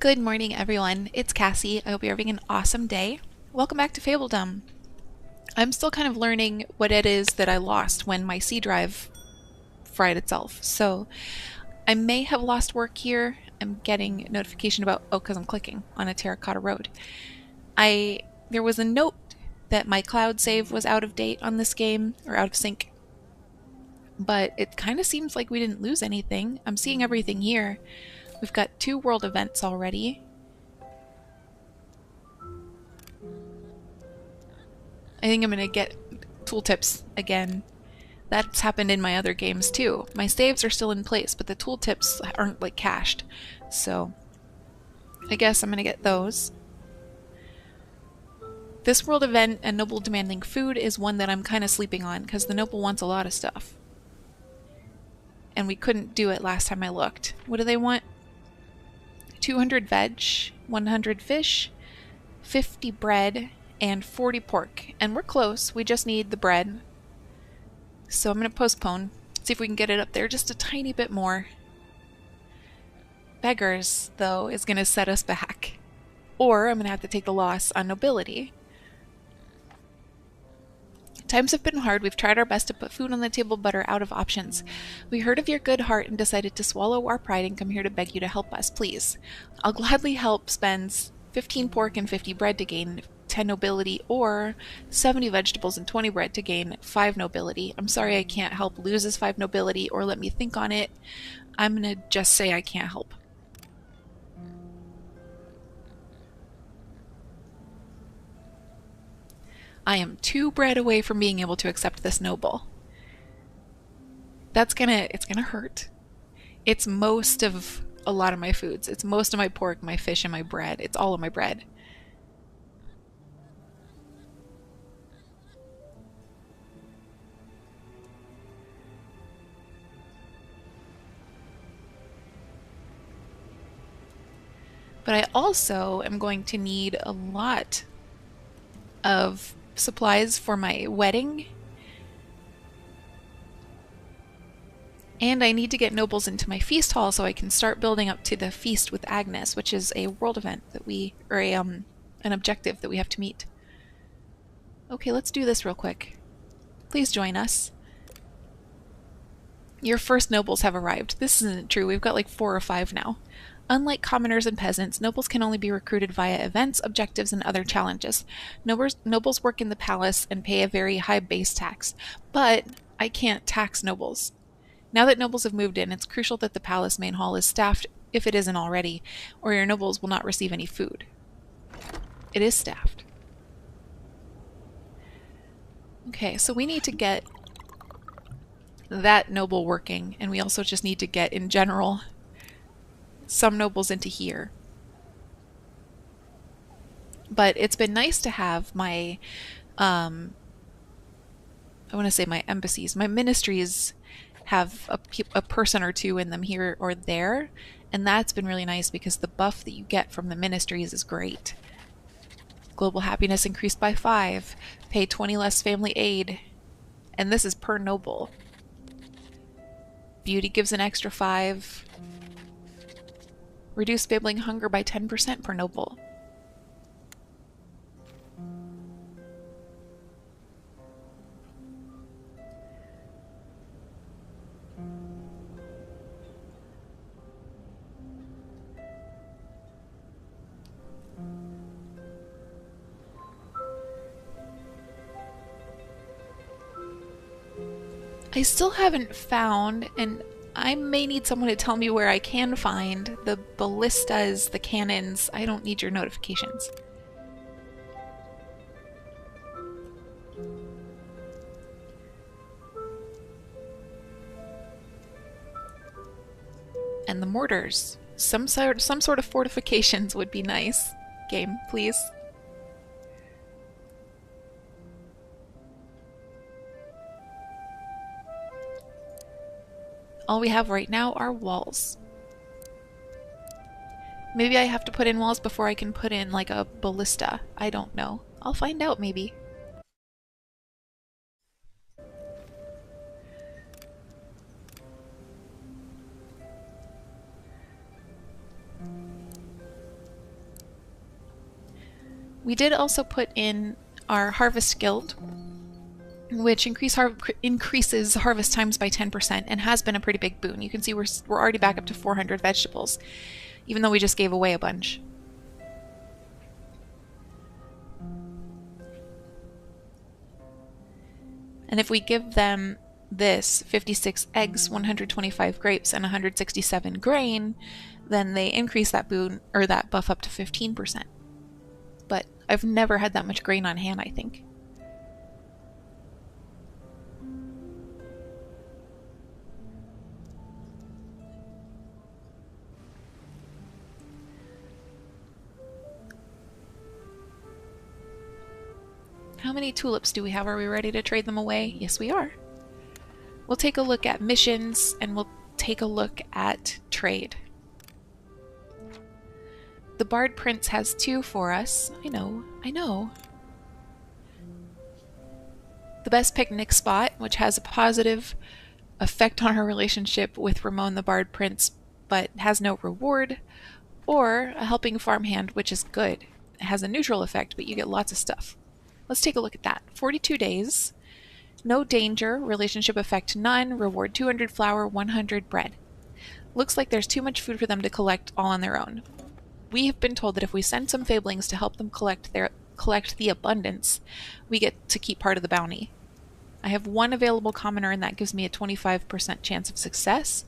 Good morning, everyone. It's Cassie. I hope you're having an awesome day. Welcome back to Fabledom. I'm still kind of learning what it is that I lost when my C drive fried itself. So I may have lost work here. I'm getting a notification about, because I'm clicking on a terracotta road. There was a note that my cloud save was out of date on this game, or out of sync. But it kind of seems like we didn't lose anything. I'm seeing everything here. We've got 2 world events already. I think I'm going to get tooltips again. That's happened in my other games too. My saves are still in place, but the tooltips aren't like cached. So I guess I'm going to get those. This world event and noble demanding food is one that I'm kind of sleeping on because the noble wants a lot of stuff. And we couldn't do it last time I looked. What do they want? 200 veg, 100 fish, 50 bread, and 40 pork. And we're close. We just need the bread. So I'm going to postpone. See if we can get it up there just a tiny bit more. Beggars, though, is going to set us back. Or I'm going to have to take the loss on nobility. Times have been hard. We've tried our best to put food on the table, but are out of options. We heard of your good heart and decided to swallow our pride and come here to beg you to help us, please. I'll gladly help spends 15 pork and 50 bread to gain 10 nobility, or 70 vegetables and 20 bread to gain 5 nobility. I'm sorry I can't help loses 5 nobility, or let me think on it. I'm gonna just say I can't help. I am 2 bread away from being able to accept this noble. It's gonna hurt. It's most of a lot of my foods. It's most of my pork, my fish, and my bread. It's all of my bread. But I also am going to need a lot of supplies for my wedding. And I need to get nobles into my feast hall so I can start building up to the feast with Agnes, which is a world event that an objective that we have to meet. Okay, let's do this real quick. Please join us. Your first nobles have arrived. This isn't true. We've got like 4 or 5 now. Unlike commoners and peasants, nobles can only be recruited via events, objectives, and other challenges. Nobles work in the palace and pay a very high base tax, but I can't tax nobles. Now that nobles have moved in, it's crucial that the palace main hall is staffed, if it isn't already, or your nobles will not receive any food. It is staffed. Okay, so we need to get that noble working, and we also just need to get, in general, some nobles into here. But it's been nice to have my, I want to say my embassies, my ministries have a person or 2 in them here or there, and that's been really nice because the buff that you get from the ministries is great. Global happiness increased by 5, pay 20 less family aid, and this is per noble. Beauty gives an extra 5. Reduce babbling hunger by 10% per noble. I still haven't found, and I may need someone to tell me where I can find the ballistas, the cannons. I don't need your notifications. And the mortars. Some sort of fortifications would be nice. Game, please. All we have right now are walls. Maybe I have to put in walls before I can put in like a ballista. I don't know. I'll find out maybe. We did also put in our Harvest Guild, which increases harvest times by 10% and has been a pretty big boon. You can see we're already back up to 400 vegetables, even though we just gave away a bunch. And if we give them this 56 eggs, 125 grapes, and 167 grain, then they increase that boon or that buff up to 15%. But I've never had that much grain on hand, I think. How many tulips do we have? Are we ready to trade them away? Yes, we are. We'll take a look at missions and we'll take a look at trade. The Bard Prince has 2 for us. I know. The best picnic spot, which has a positive effect on her relationship with Ramon the Bard Prince, but has no reward. Or a helping farmhand, which is good. It has a neutral effect, but you get lots of stuff. Let's take a look at that. 42 days. No danger. Relationship effect none. Reward 200 flour, 100 bread. Looks like there's too much food for them to collect all on their own. We have been told that if we send some Fabelings to help them collect the abundance, we get to keep part of the bounty. I have 1 available commoner and that gives me a 25% chance of success.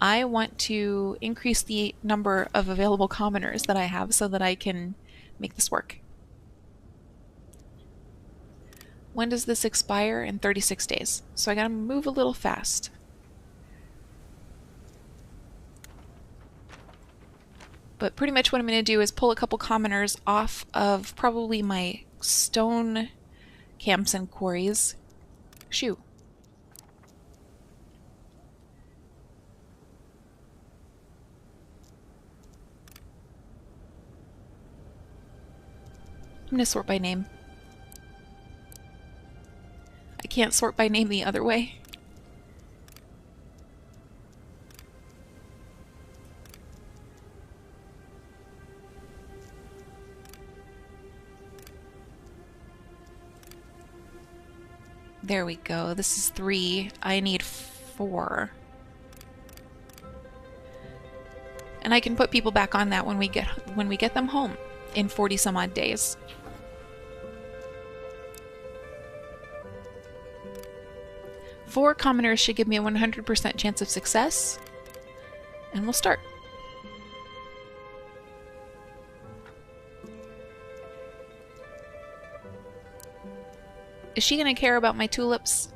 I want to increase the number of available commoners that I have so that I can make this work. When does this expire? In 36 days. So I gotta move a little fast. But pretty much what I'm going to do is pull a couple commoners off of probably my stone camps and quarries. Shoo. I'm going to sort by name. I can't sort by name the other way. There we go. This is 3. I need 4. And I can put people back on that when we get them home in 40 some odd days. Four commoners should give me a 100% chance of success. And we'll start. Is she going to care about my tulips?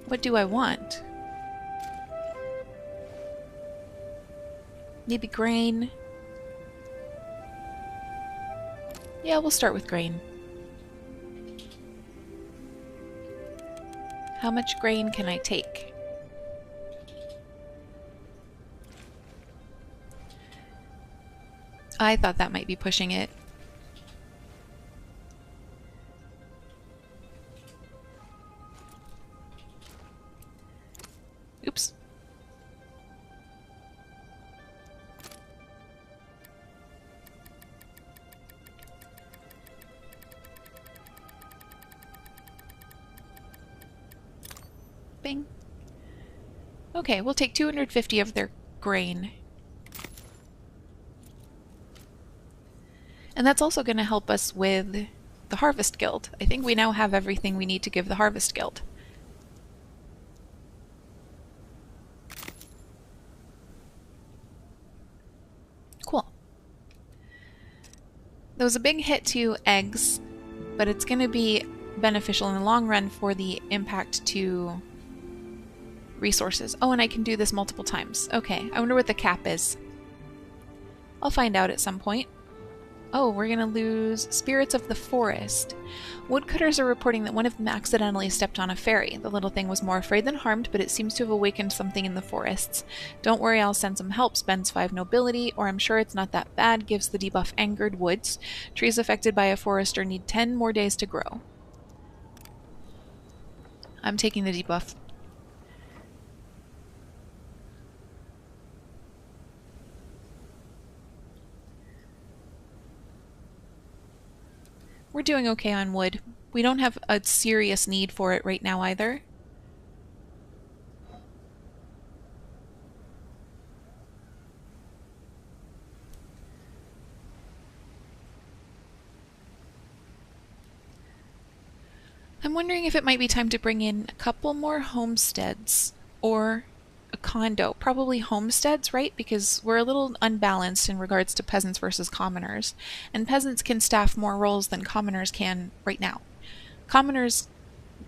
What do I want? Maybe grain. Yeah, we'll start with grain. How much grain can I take? I thought that might be pushing it. Oops. Bing. Okay, we'll take 250 of their grain. And that's also going to help us with the Harvest Guild. I think we now have everything we need to give the Harvest Guild. Cool. There was a big hit to eggs, but it's going to be beneficial in the long run for the impact to resources. Oh, and I can do this multiple times. Okay, I wonder what the cap is. I'll find out at some point. Oh, we're gonna lose Spirits of the Forest. Woodcutters are reporting that one of them accidentally stepped on a fairy. The little thing was more afraid than harmed, but it seems to have awakened something in the forests. Don't worry, I'll send some help. Spends 5 nobility, or I'm sure it's not that bad. Gives the debuff Angered Woods. Trees affected by a forester need 10 more days to grow. I'm taking the debuff. we're doing okay on wood. We don't have a serious need for it right now either. I'm wondering if it might be time to bring in a couple more homesteads or a condo. Probably homesteads, right? Because we're a little unbalanced in regards to peasants versus commoners. And peasants can staff more roles than commoners can right now. Commoners,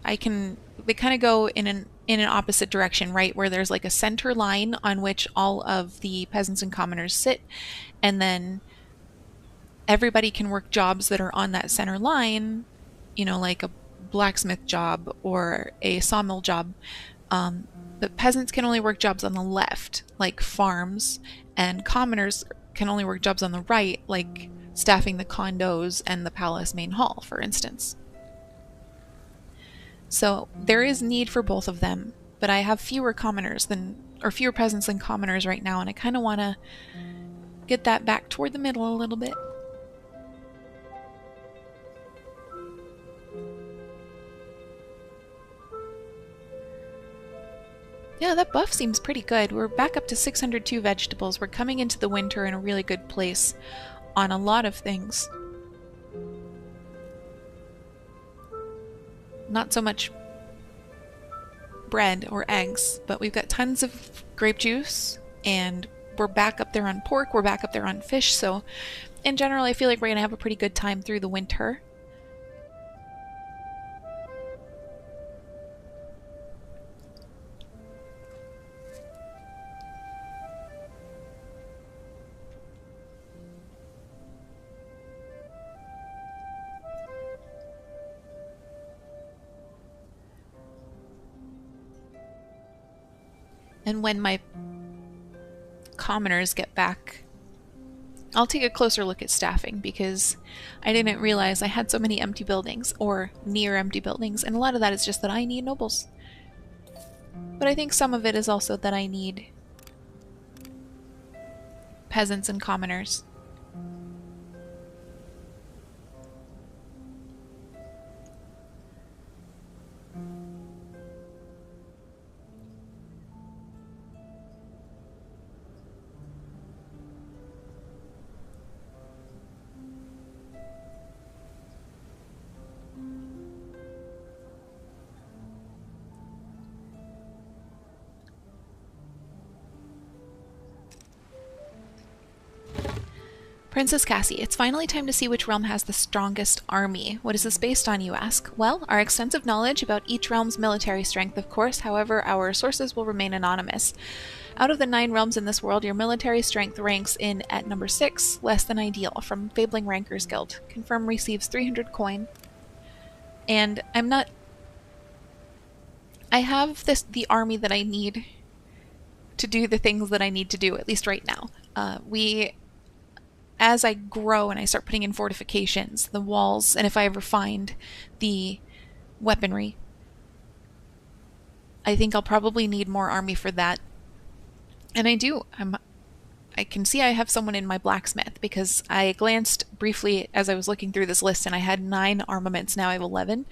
they kind of go in an opposite direction, right? Where there's like a center line on which all of the peasants and commoners sit, and then everybody can work jobs that are on that center line, like a blacksmith job or a sawmill job. But peasants can only work jobs on the left, like farms, and commoners can only work jobs on the right, like staffing the condos and the palace main hall, for instance. So there is need for both of them, but I have fewer peasants than commoners right now, and I kind of want to get that back toward the middle a little bit. Yeah, that buff seems pretty good. We're back up to 602 vegetables. We're coming into the winter in a really good place on a lot of things. Not so much bread or eggs, but we've got tons of grape juice, and we're back up there on pork, we're back up there on fish, so in general I feel like we're going to have a pretty good time through the winter. And when my commoners get back, I'll take a closer look at staffing, because I didn't realize I had so many empty buildings, or near empty buildings, and a lot of that is just that I need nobles. But I think some of it is also that I need peasants and commoners. Princess Cassie, it's finally time to see which realm has the strongest army. What is this based on, you ask? Well, our extensive knowledge about each realm's military strength, of course. However, our sources will remain anonymous. Out of the 9 realms in this world, your military strength ranks in at number 6, less than ideal, from Fabling Rankers Guild. Confirm receives 300 coin. And I have the army that I need to do the things that I need to do, at least right now. As I grow and I start putting in fortifications, the walls, and if I ever find the weaponry, I think I'll probably need more army for that. And I do. I can see I have someone in my blacksmith, because I glanced briefly as I was looking through this list and I had 9 armaments, now I have 11.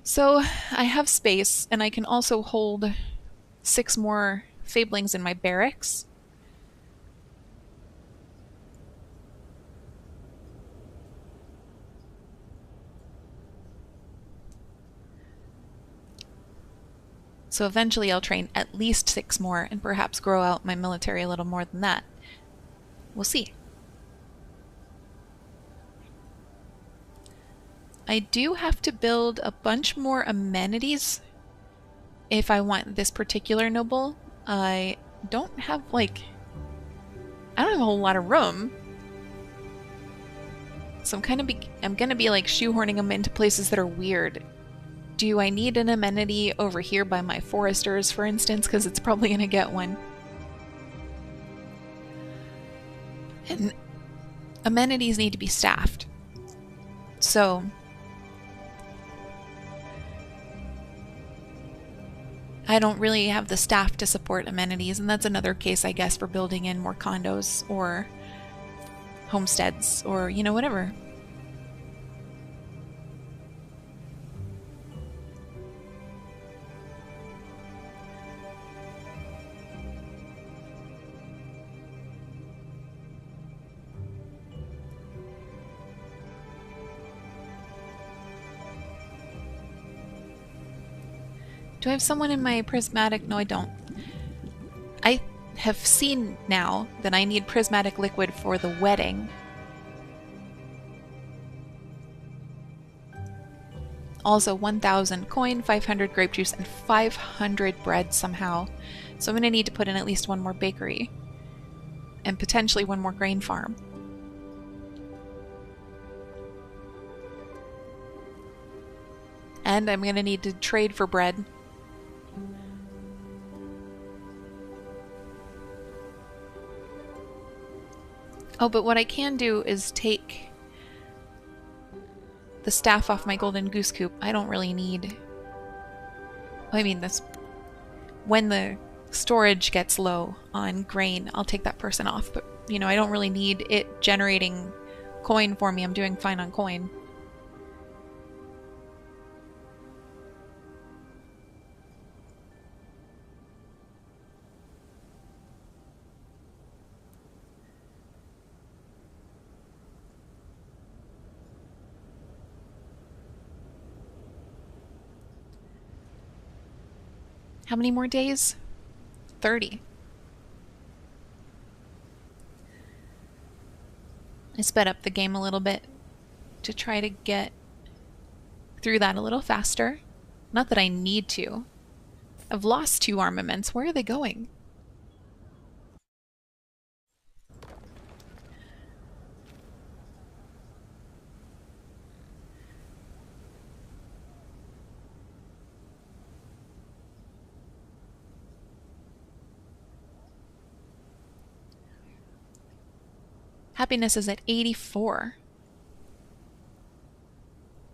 So I have space, and I can also hold 6 more Fablings in my barracks. So eventually I'll train at least 6 more and perhaps grow out my military a little more than that. We'll see. I do have to build a bunch more amenities if I want this particular noble. I don't have a whole lot of room. So I'm gonna be like shoehorning them into places that are weird. Do I need an amenity over here by my foresters, for instance? Because it's probably going to get one. And amenities need to be staffed. So I don't really have the staff to support amenities, and that's another case, I guess, for building in more condos or homesteads or, whatever. Do I have someone in my prismatic? No, I don't. I have seen now that I need prismatic liquid for the wedding. Also 1,000 coin, 500 grape juice, and 500 bread somehow. So I'm going to need to put in at least one more bakery. And potentially one more grain farm. And I'm going to need to trade for bread. Oh, but what I can do is take the staff off my golden goose coop. I don't really need... I mean, this... when the storage gets low on grain, I'll take that person off. But, you know, I don't really need it generating coin for me. I'm doing fine on coin. How many more days? 30. I sped up the game a little bit to try to get through that a little faster. Not that I need to. I've lost 2 armaments. Where are they going? Happiness is at 84.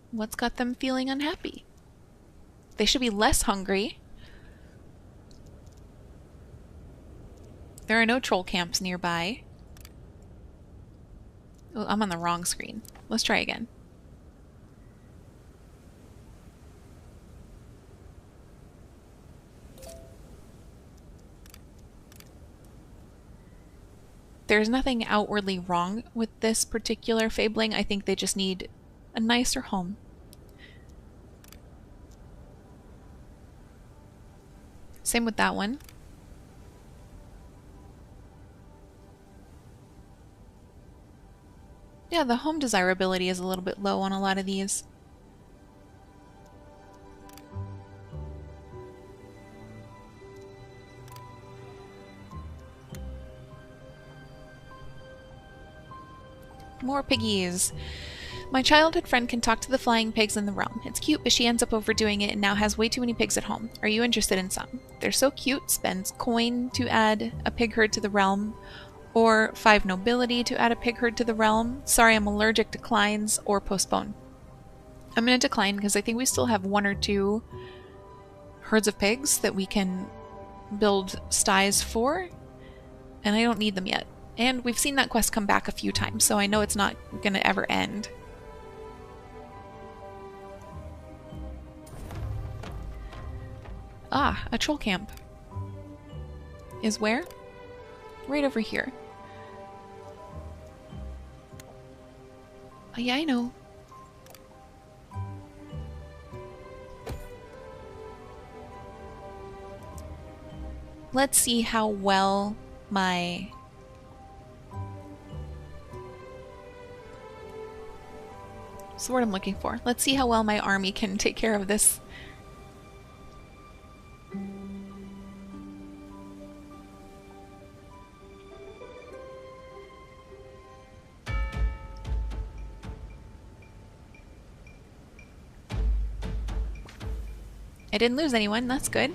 What's got them feeling unhappy? They should be less hungry. There are no troll camps nearby. Oh, I'm on the wrong screen. Let's try again. There's nothing outwardly wrong with this particular fabling. I think they just need a nicer home. Same with that one. Yeah, the home desirability is a little bit low on a lot of these. More piggies. My childhood friend can talk to the flying pigs in the realm. It's cute, but she ends up overdoing it and now has way too many pigs at home. Are you interested in some? They're so cute. Spends coin to add a pig herd to the realm, or 5 nobility to add a pig herd to the realm. Sorry, I'm allergic. Declines or postpone. I'm going to decline because I think we still have 1 or 2 herds of pigs that we can build sties for, and I don't need them yet. And we've seen that quest come back a few times, so I know it's not going to ever end. Ah, a troll camp. Is where? Right over here. Oh, yeah, I know. Let's see how well my... That's the word I'm looking for. Let's see how well my army can take care of this. I didn't lose anyone, that's good.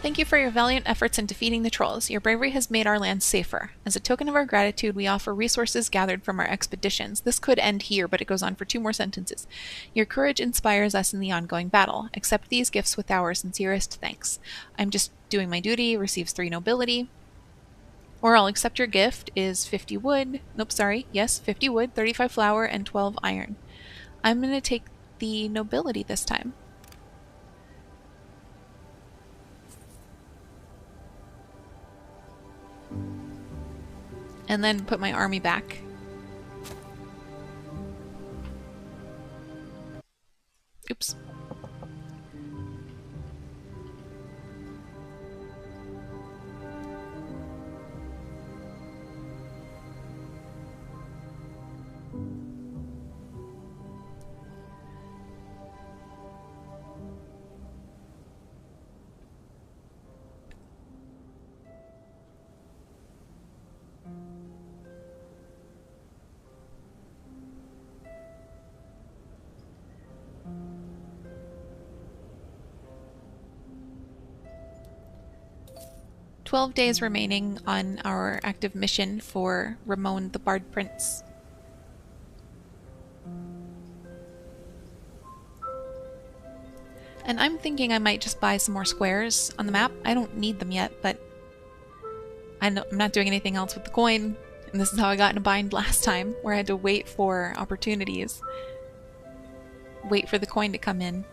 Thank you for your valiant efforts in defeating the trolls. Your bravery has made our land safer. As a token of our gratitude, we offer resources gathered from our expeditions. This could end here, but it goes on for 2 more sentences. Your courage inspires us in the ongoing battle. Accept these gifts with our sincerest thanks. I'm just doing my duty, receives 3 nobility. Or I'll accept your gift is 50 wood. Nope, sorry. Yes, 50 wood, 35 flour, and 12 iron. I'm going to take the nobility this time. And then put my army back. Oops. 12 days remaining on our active mission for Ramon the Bard Prince. And I'm thinking I might just buy some more squares on the map. I don't need them yet, but I'm not doing anything else with the coin. And this is how I got in a bind last time, where I had to wait for opportunities. Wait for the coin to come in.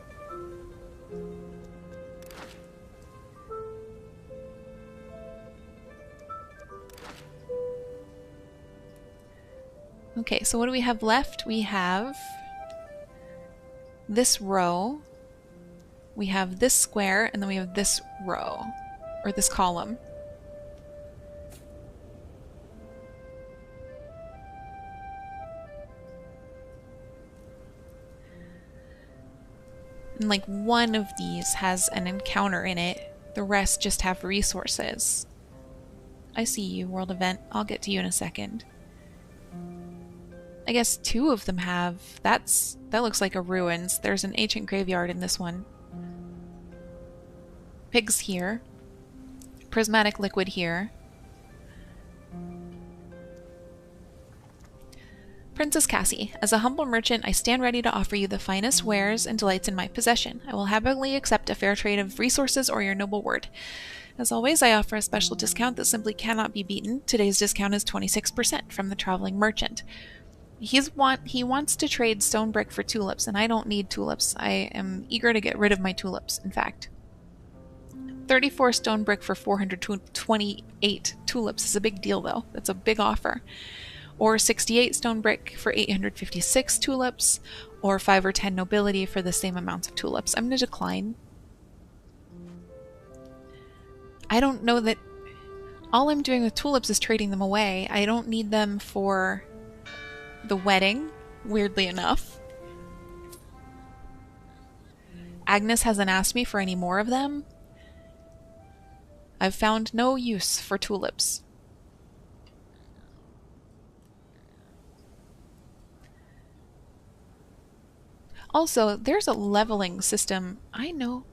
Okay, so what do we have left? We have this row. We have this square, and then we have this row, or this column. And like one of these has an encounter in it. The rest just have resources. I see you, world event. I'll get to you in a second. I guess two of them have. That looks like a ruins. There's an ancient graveyard in this one. Pigs here. Prismatic liquid here. Princess Cassie, as a humble merchant, I stand ready to offer you the finest wares and delights in my possession. I will happily accept a fair trade of resources or your noble word. As always, I offer a special discount that simply cannot be beaten. Today's discount is 26% from the traveling merchant. He wants to trade stone brick for tulips, and I don't need tulips. I am eager to get rid of my tulips, in fact. 34 stone brick for 428 tulips is a big deal, though. That's a big offer. Or 68 stone brick for 856 tulips, or 5 or 10 nobility for the same amount of tulips. I'm going to decline. I don't know that... All I'm doing with tulips is trading them away. I don't need them for the wedding, weirdly enough. Agnes hasn't asked me for any more of them. I've found no use for tulips. Also, there's a leveling system, I know,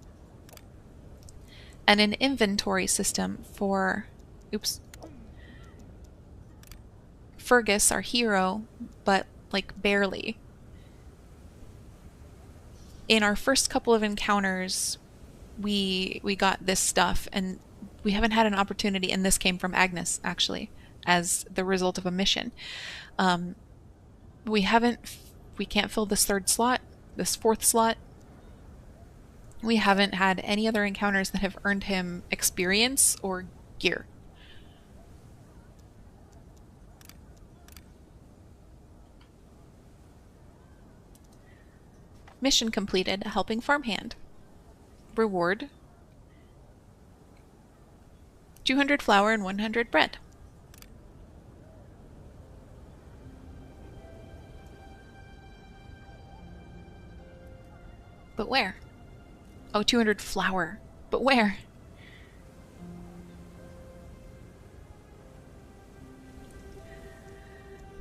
and an inventory system for, Fergus, our hero, but like barely. In our first couple of encounters, we got this stuff, and we haven't had an opportunity, and this came from Agnes, actually, as the result of a mission. We can't fill this third slot, this fourth slot. We haven't had any other encounters that have earned him experience or gear. Mission completed, a helping farmhand. Reward: 200 flour and 100 bread. But where? Oh, 200 flour. But where?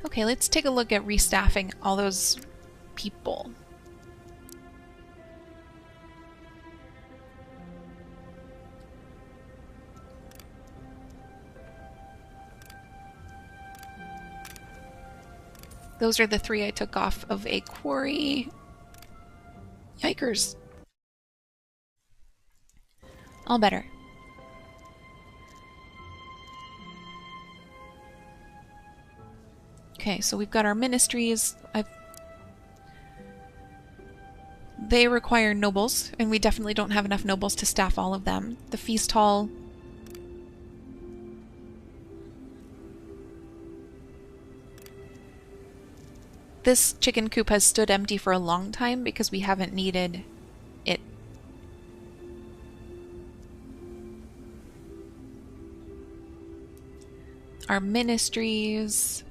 Okay, let's take a look at restaffing all those people. Those are the 3 I took off of a quarry. Yikers. All better. Okay, so we've got our ministries. They require nobles, and we definitely don't have enough nobles to staff all of them. The feast hall... This chicken coop has stood empty for a long time because we haven't needed it. Our ministries...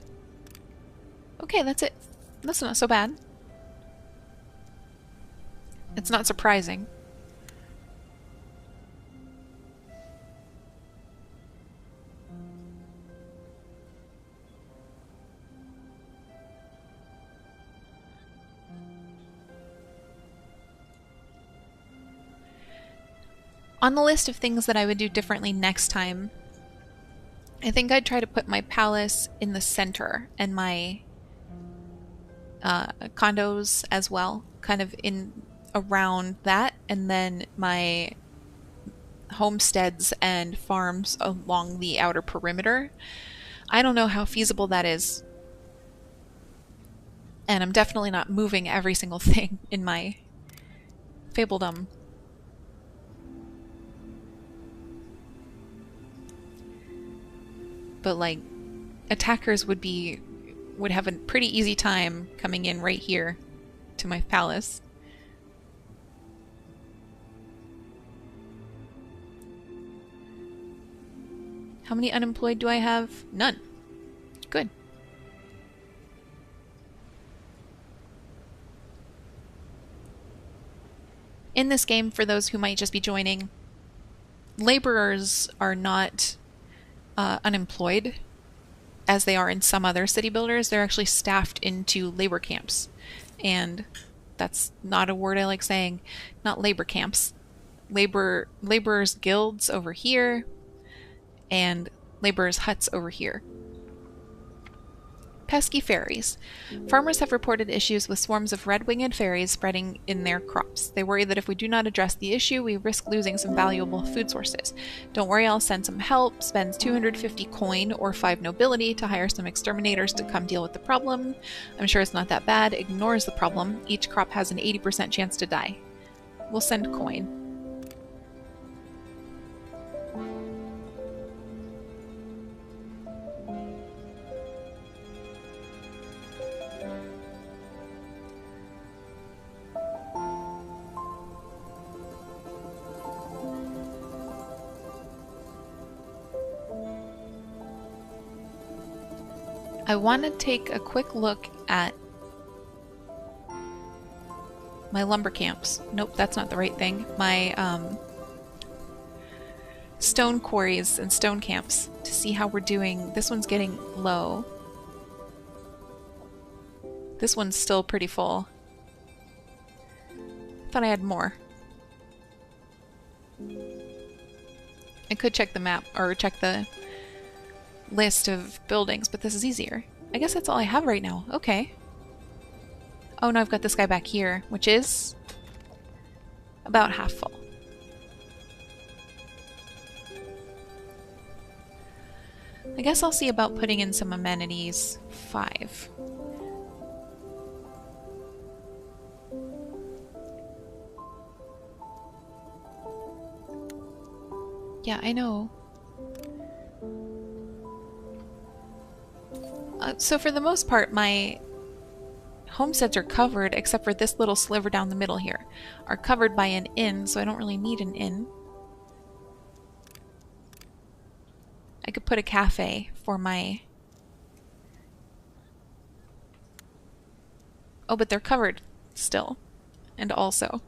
Okay, that's it. That's not so bad. It's not surprising. On the list of things that I would do differently next time, I think I'd try to put my palace in the center and my condos as well, kind of in around that, and then my homesteads and farms along the outer perimeter. I don't know how feasible that is, and I'm definitely not moving every single thing in my Fabledom. But like, attackers would have a pretty easy time coming in right here to my palace. How many unemployed do I have? None. Good. In this game, for those who might just be joining, laborers are not unemployed as they are in some other city builders. They're actually staffed into labor camps. And that's not a word I like saying. Not labor camps. Laborers guilds over here and laborers huts over here. Pesky fairies. Farmers have reported issues with swarms of red-winged fairies spreading in their crops. They worry that if we do not address the issue, we risk losing some valuable food sources. Don't worry, I'll send some help. Spends 250 coin or 5 nobility to hire some exterminators to come deal with the problem. I'm sure it's not that bad. Ignores the problem. Each crop has an 80% chance to die. We'll send coin. I want to take a quick look at my lumber camps. Nope, that's not the right thing. My stone quarries and stone camps to see how we're doing. This one's getting low. This one's still pretty full. Thought I had more. I could check the map or check the list of buildings, but this is easier. I guess that's all I have right now. Okay. Oh no, I've got this guy back here, which is about half full. I guess I'll see about putting in some amenities. 5. Yeah, I know. So for the most part, my homesteads are covered, except for this little sliver down the middle here, are covered by an inn, so I don't really need an inn. I could put a cafe for my... Oh, but they're covered still. And also.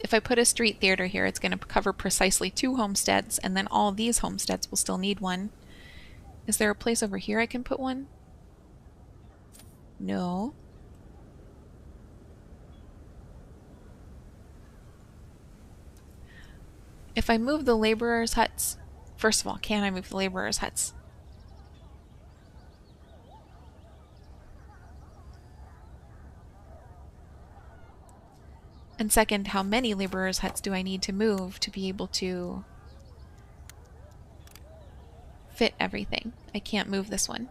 If I put a street theater here, it's going to cover precisely 2 homesteads, and then all of these homesteads will still need one. Is there a place over here I can put one? No. If I move the laborers' huts... First of all, can I move the laborers' huts? And second, how many laborers' huts do I need to move to be able to fit everything? I can't move this one.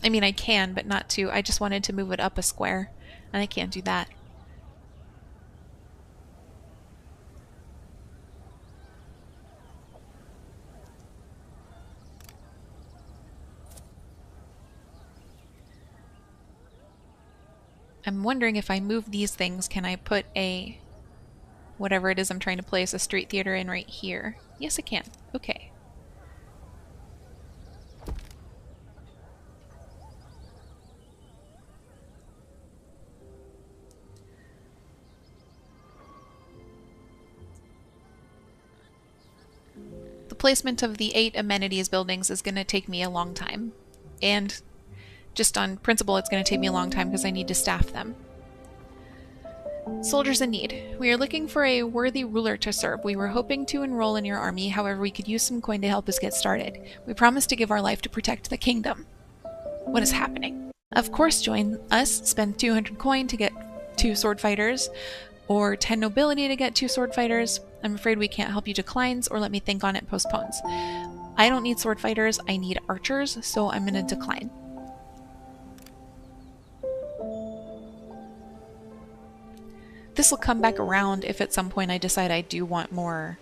I mean, I can, but not to. I just wanted to move it up a square, and I can't do that. I'm wondering if I move these things, can I put a... whatever it is I'm trying to place, a street theater in right here? Yes, I can. Okay. The placement of the 8 amenities buildings is going to take me a long time. And just on principle, it's going to take me a long time because I need to staff them. Soldiers in need. We are looking for a worthy ruler to serve. We were hoping to enroll in your army, however we could use some coin to help us get started. We promise to give our life to protect the kingdom. What is happening? Of course, join us. Spend 200 coin to get 2 sword fighters, or 10 nobility to get 2 sword fighters. I'm afraid we can't help you declines, or let me think on it postpones. I don't need sword fighters, I need archers, so I'm gonna decline. This will come back around if at some point I decide I do want more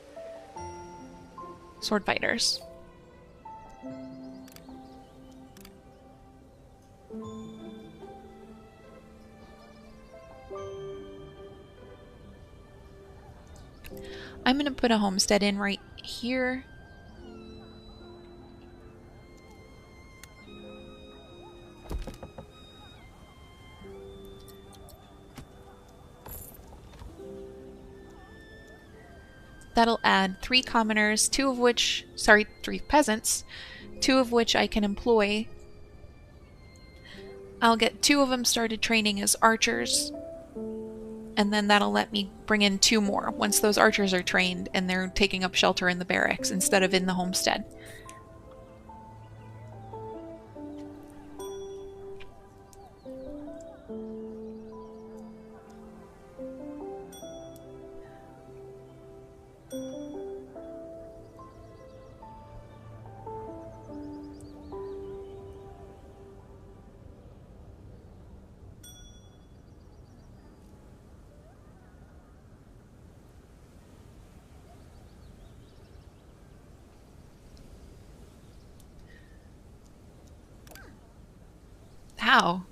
sword fighters. I'm going to put a homestead in right here. That'll add 3 commoners, 3 peasants, 2 of which I can employ. I'll get 2 of them started training as archers, and then that'll let me bring in 2 more once those archers are trained and they're taking up shelter in the barracks instead of in the homestead. How?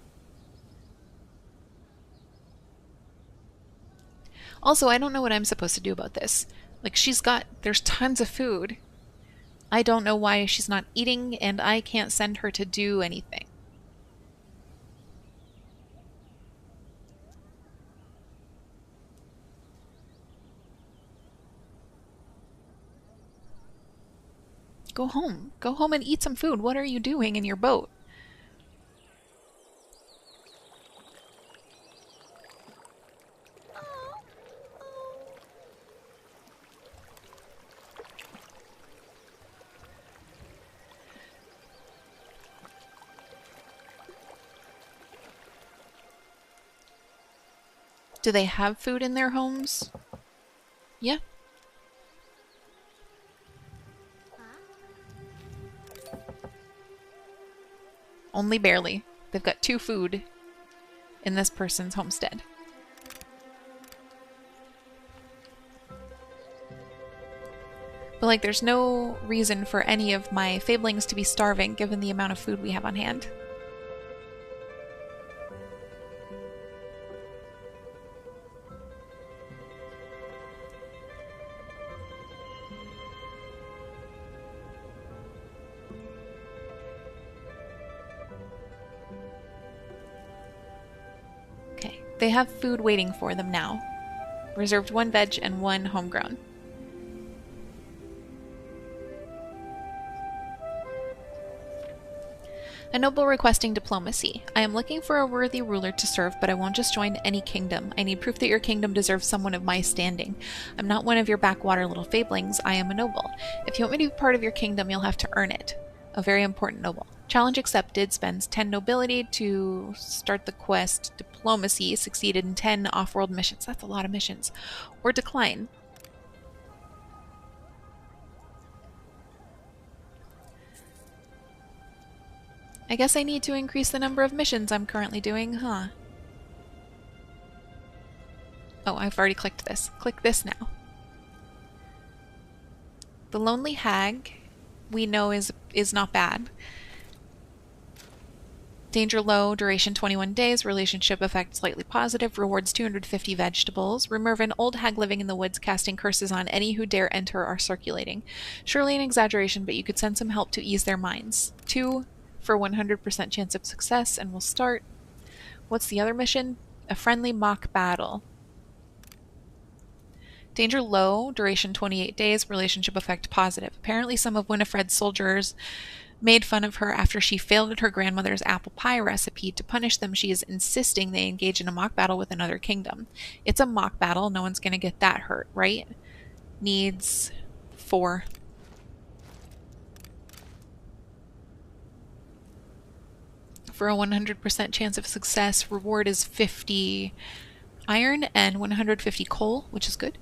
Also, I don't know what I'm supposed to do about this. Like, there's tons of food. I don't know why she's not eating, and I can't send her to do anything. Go home. Go home and eat some food. What are you doing in your boat? Do they have food in their homes? Yeah. Only barely. They've got 2 food in this person's homestead. But like, there's no reason for any of my Fabelings to be starving given the amount of food we have on hand. They have food waiting for them now. Reserved 1 veg and 1 homegrown. A noble requesting diplomacy. I am looking for a worthy ruler to serve, but I won't just join any kingdom. I need proof that your kingdom deserves someone of my standing. I'm not one of your backwater little Fabelings. I am a noble. If you want me to be part of your kingdom, you'll have to earn it. A very important noble. Challenge accepted. Spends 10 nobility to start the quest. Diplomacy. Succeeded in 10 off-world missions. That's a lot of missions. Or decline. I guess I need to increase the number of missions I'm currently doing, huh? Oh, I've already clicked this. Click this now. The Lonely Hag, we know is not bad. Danger low, duration 21 days, relationship effect slightly positive, rewards 250 vegetables. Remove an old hag living in the woods, casting curses on any who dare enter or circulating. Surely an exaggeration, but you could send some help to ease their minds. 2 for 100% chance of success, and we'll start. What's the other mission? A friendly mock battle. Danger low, duration 28 days, relationship effect positive. Apparently, some of Winifred's soldiers made fun of her after she failed at her grandmother's apple pie recipe. To punish them, she is insisting they engage in a mock battle with another kingdom. It's a mock battle. No one's going to get that hurt, right? Needs 4. For a 100% chance of success, reward is 50 iron and 150 coal, which is good.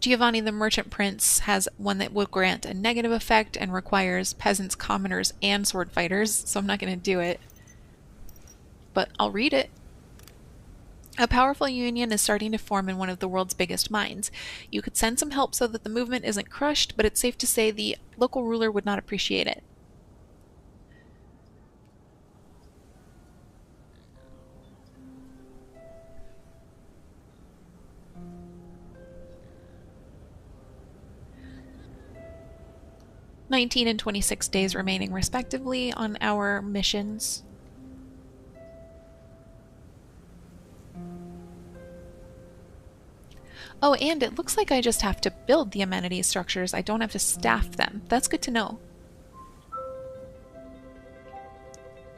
Giovanni the Merchant Prince has one that will grant a negative effect and requires peasants, commoners, and sword fighters, so I'm not going to do it. But I'll read it. A powerful union is starting to form in one of the world's biggest mines. You could send some help so that the movement isn't crushed, but it's safe to say the local ruler would not appreciate it. "19 and 26 days remaining respectively on our missions." Oh, and it looks like I just have to build the amenity structures. I don't have to staff them. That's good to know.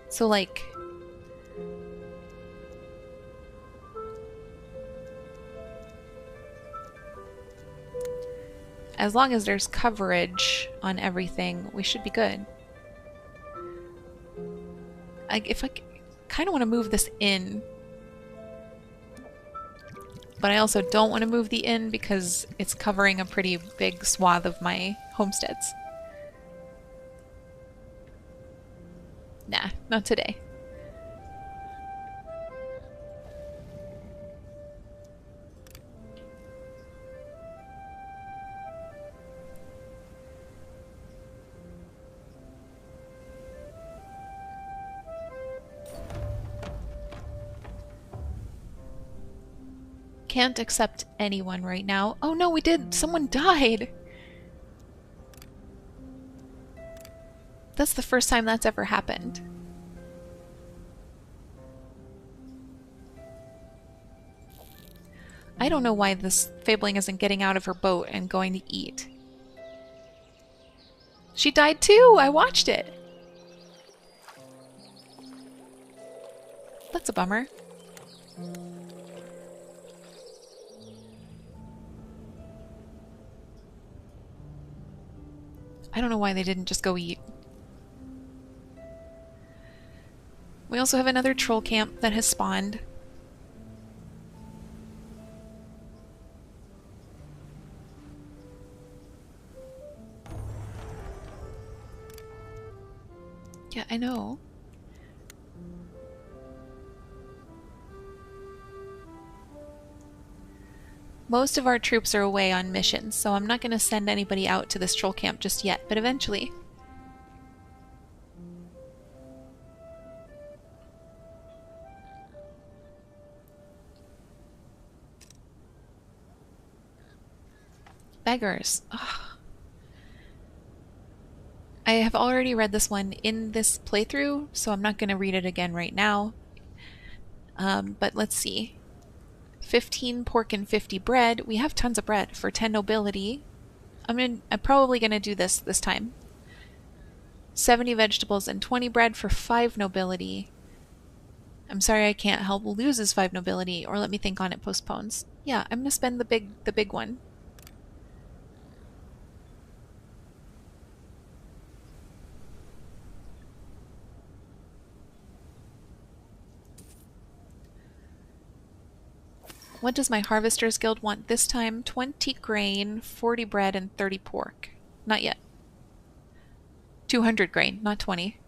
So, like, as long as there's coverage on everything, we should be good. If I kind of want to move this in, but I also don't want to move the inn because it's covering a pretty big swath of my homesteads. Nah, not today. Can't accept anyone right now. Oh no, we did! Someone died! That's the first time that's ever happened. I don't know why this Fabling isn't getting out of her boat and going to eat. She died too! I watched it! That's a bummer. I don't know why they didn't just go eat. We also have another troll camp that has spawned. Yeah, I know. Most of our troops are away on missions, so I'm not going to send anybody out to this troll camp just yet, but eventually. Beggars. Ugh. I have already read this one in this playthrough, so I'm not going to read it again right now. But let's see. 15 pork and 50 bread. We have tons of bread for 10 nobility. I'm probably going to do this time. 70 vegetables and 20 bread for 5 nobility. I'm sorry I can't help. Loses 5 nobility, or let me think on it, postpones. Yeah, I'm going to spend the big one. What does my Harvester's Guild want this time? 20 grain, 40 bread, and 30 pork. Not yet. 200 grain, not 20.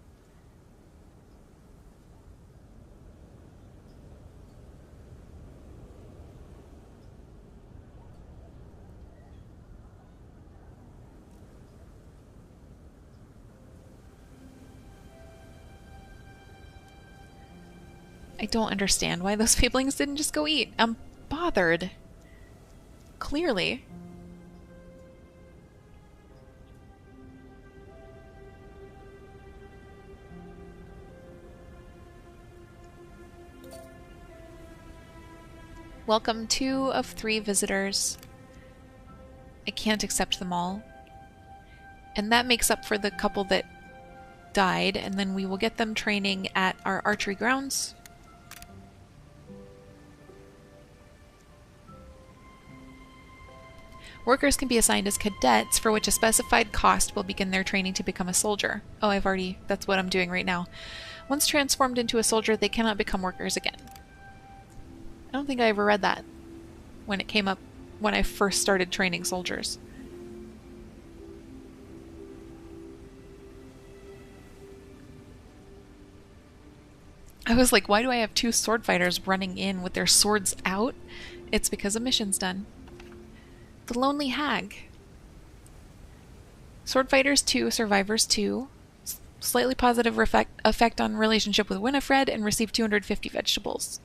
I don't understand why those Fablings didn't just go eat. I'm bothered. Clearly. Welcome 2 of 3 visitors. I can't accept them all. And that makes up for the couple that died, and then we will get them training at our archery grounds. Workers can be assigned as cadets, for which a specified cost will begin their training to become a soldier. Oh, that's what I'm doing right now. Once transformed into a soldier, they cannot become workers again. I don't think I ever read that when it came up when I first started training soldiers. I was like, why do I have 2 sword fighters running in with their swords out? It's because a mission's done. The Lonely Hag. Sword Fighters 2, Survivors 2. Slightly positive effect on relationship with Winifred, and receive 250 vegetables.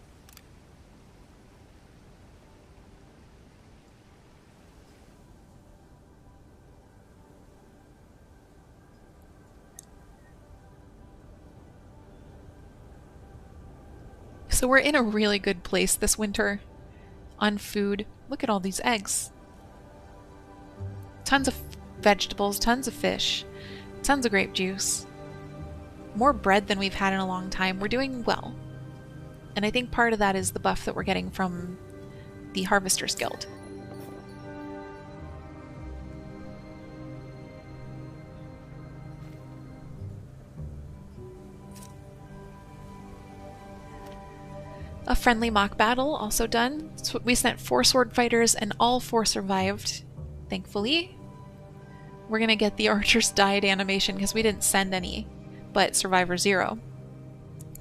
So we're in a really good place this winter on food. Look at all these eggs. Tons of vegetables, tons of fish, tons of grape juice. More bread than we've had in a long time. We're doing well. And I think part of that is the buff that we're getting from the Harvesters Guild. A friendly mock battle also done. So we sent 4 sword fighters and all 4 survived, thankfully. We're gonna get the archers died animation because we didn't send any, but survivor 0.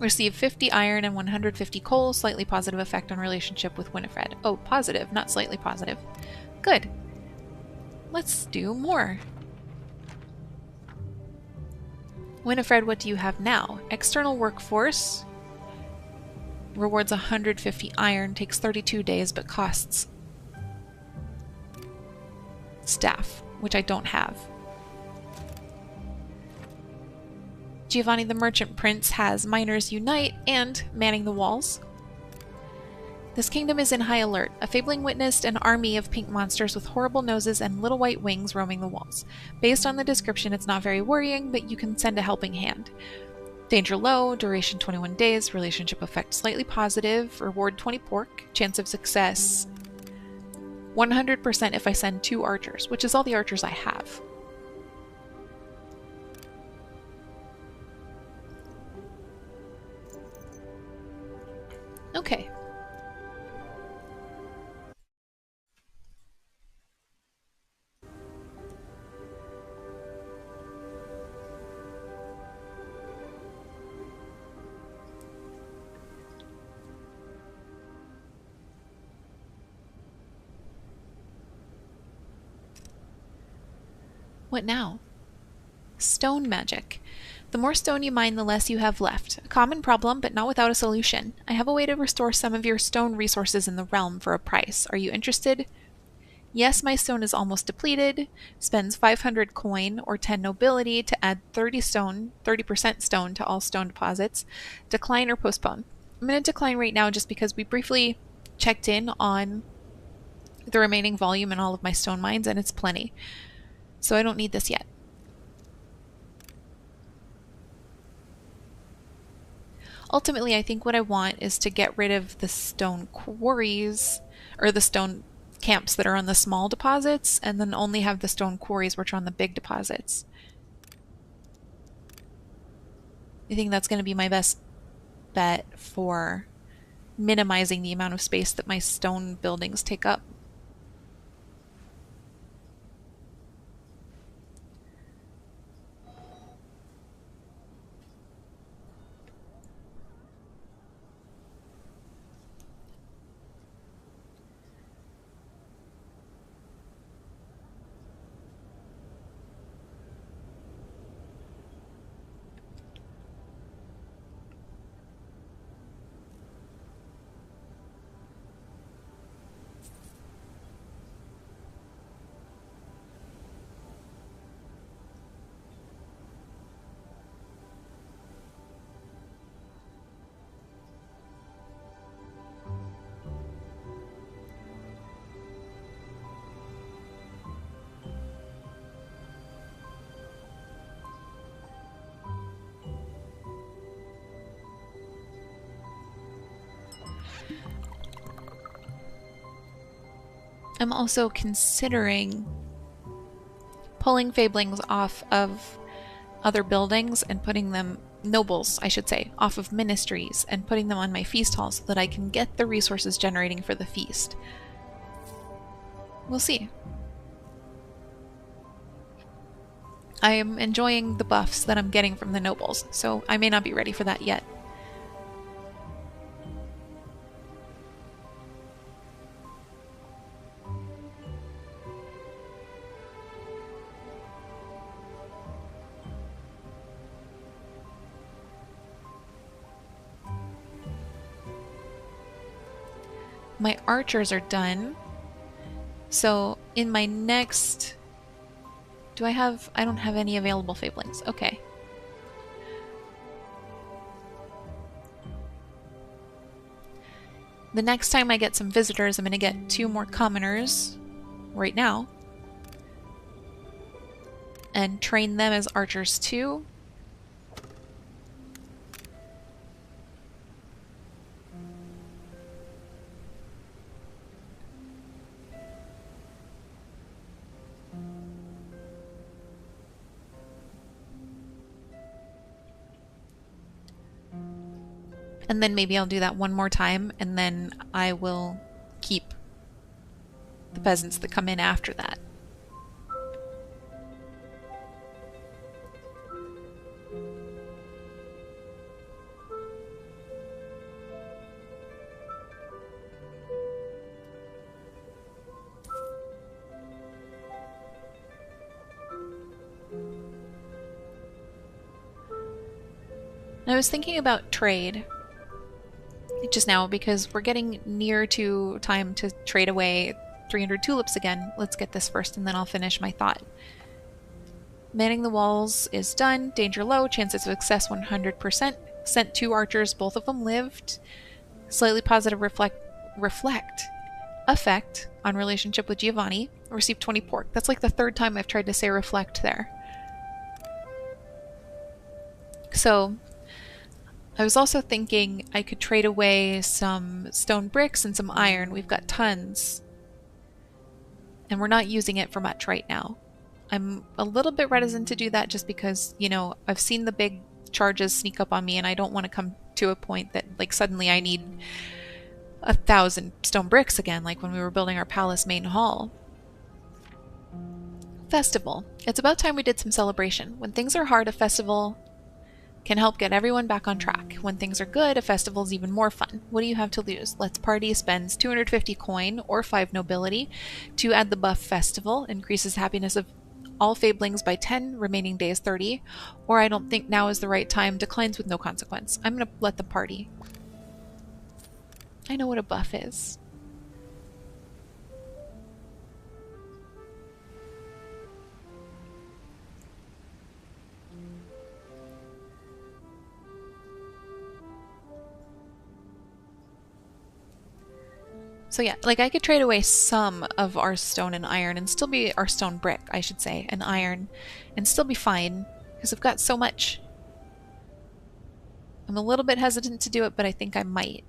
Receive 50 iron and 150 coal, slightly positive effect on relationship with Winifred. Oh, positive, not slightly positive. Good. Let's do more. Winifred, what do you have now? External workforce. Rewards 150 iron, takes 32 days, but costs staff, which I don't have. Giovanni the Merchant Prince has Miners Unite and Manning the Walls. This kingdom is in high alert. A fabling witnessed an army of pink monsters with horrible noses and little white wings roaming the walls. Based on the description, it's not very worrying, but you can send a helping hand. Danger low, duration 21 days, relationship effect slightly positive, reward 20 pork, chance of success 100% if I send 2 archers, which is all the archers I have. Okay. What now? Stone magic. The more stone you mine, the less you have left. A common problem, but not without a solution. I have a way to restore some of your stone resources in the realm for a price. Are you interested? Yes, my stone is almost depleted. Spends 500 coin or 10 nobility to add 30% stone to all stone deposits. Decline or postpone. I'm going to decline right now just because we briefly checked in on the remaining volume in all of my stone mines, and it's plenty. So I don't need this yet. Ultimately, I think what I want is to get rid of the stone quarries, or the stone camps that are on the small deposits, and then only have the stone quarries which are on the big deposits. I think that's going to be my best bet for minimizing the amount of space that my stone buildings take up. I'm also considering pulling Fablings off of other buildings and putting them, nobles, I should say, off of ministries and putting them on my feast hall so that I can get the resources generating for the feast. We'll see. I am enjoying the buffs that I'm getting from the nobles, so I may not be ready for that yet. My archers are done. So in my next... I don't have any available Fablings. Okay. The next time I get some visitors, I'm going to get 2 more commoners right now. And train them as archers too. And then maybe I'll do that one more time, and then I will keep the peasants that come in after that. I was thinking about trade just now because we're getting near to time to trade away 300 tulips again. Let's get this first and then I'll finish my thought. Manning the walls is done. Danger low. Chance of success 100%. Sent 2 archers. Both of them lived. Slightly positive effect on relationship with Giovanni. Received 20 pork. That's like the 3rd time I've tried to say reflect there. So I was also thinking I could trade away some stone bricks and some iron. We've got tons. And we're not using it for much right now. I'm a little bit reticent to do that just because, you know, I've seen the big charges sneak up on me and I don't want to come to a point that, like, suddenly I need 1,000 stone bricks again, like when we were building our palace main hall. Festival. It's about time we did some celebration. When things are hard, a festival can help get everyone back on track. When things are good, a festival's even more fun. What do you have to lose? Let's Party spends 250 coin or 5 nobility to add the buff festival, increases happiness of all Fablings by 10, remaining days 30, or I don't think now is the right time, declines with no consequence. I'm gonna let them party. I know what a buff is. So yeah, like I could trade away some of our stone and iron and still be, our stone brick, I should say, and iron, and still be fine, because I've got so much. I'm a little bit hesitant to do it, but I think I might.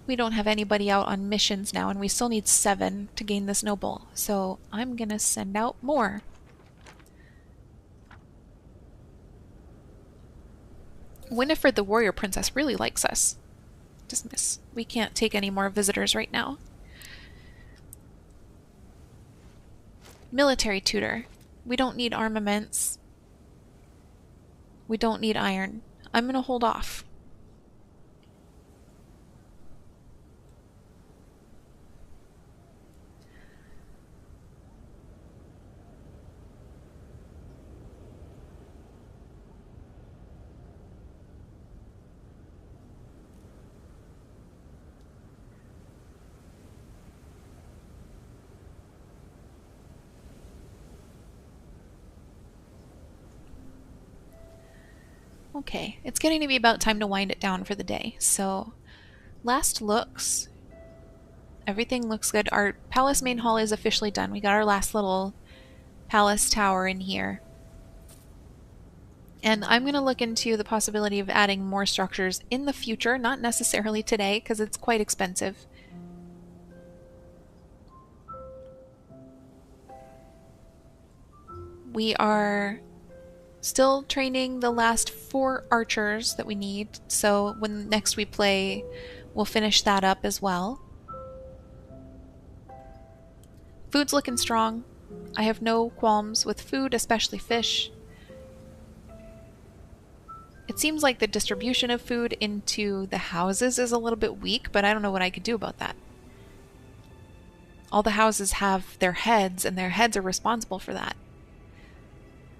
We don't have anybody out on missions now, and we still need 7 to gain this noble, so I'm gonna send out more. Winifred the warrior princess really likes us. Dismiss. We can't take any more visitors right now. Military tutor. We don't need armaments. We don't need iron. I'm gonna hold off. Okay, it's getting to be about time to wind it down for the day, so last looks. Everything looks good. Our palace main hall is officially done. We got our last little palace tower in here. And I'm going to look into the possibility of adding more structures in the future, not necessarily today, because it's quite expensive. We are still training the last 4 archers that we need, so when next we play, we'll finish that up as well. Food's looking strong. I have no qualms with food, especially fish. It seems like the distribution of food into the houses is a little bit weak, but I don't know what I could do about that. All the houses have their heads, and their heads are responsible for that.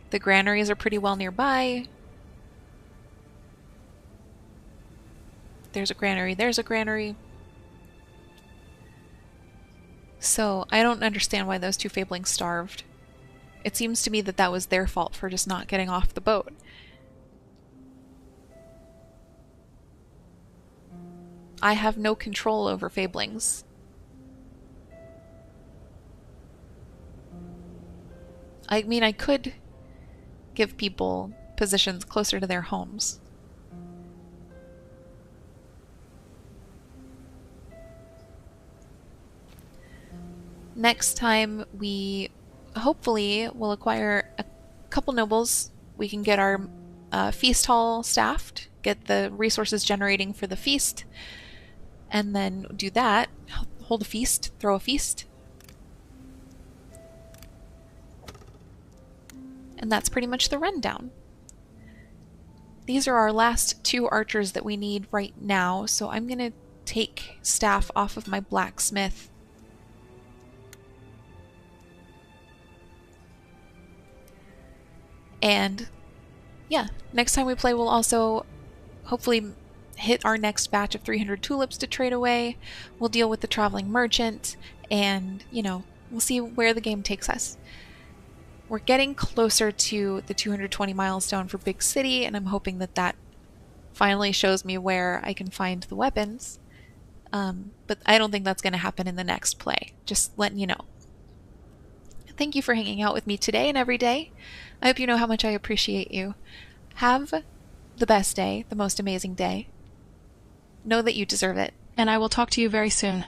The granaries are pretty well nearby. There's a granary, there's a granary. So I don't understand why those 2 fablings starved. It seems to me that that was their fault for just not getting off the boat. I have no control over fablings. I mean, I could give people positions closer to their homes. Next time we hopefully will acquire a couple nobles. We can get our feast hall staffed, get the resources generating for the feast, and then do that. Hold a feast, throw a feast. And that's pretty much the rundown. These are our last 2 archers that we need right now, so I'm going to take staff off of my blacksmith. And yeah, next time we play we'll also hopefully hit our next batch of 300 tulips to trade away. We'll deal with the traveling merchant, and, you know, we'll see where the game takes us. We're getting closer to the 220 milestone for Big City, and I'm hoping that that finally shows me where I can find the weapons. But I don't think that's going to happen in the next play. Just letting you know. Thank you for hanging out with me today and every day. I hope you know how much I appreciate you. Have the best day, the most amazing day. Know that you deserve it. And I will talk to you very soon.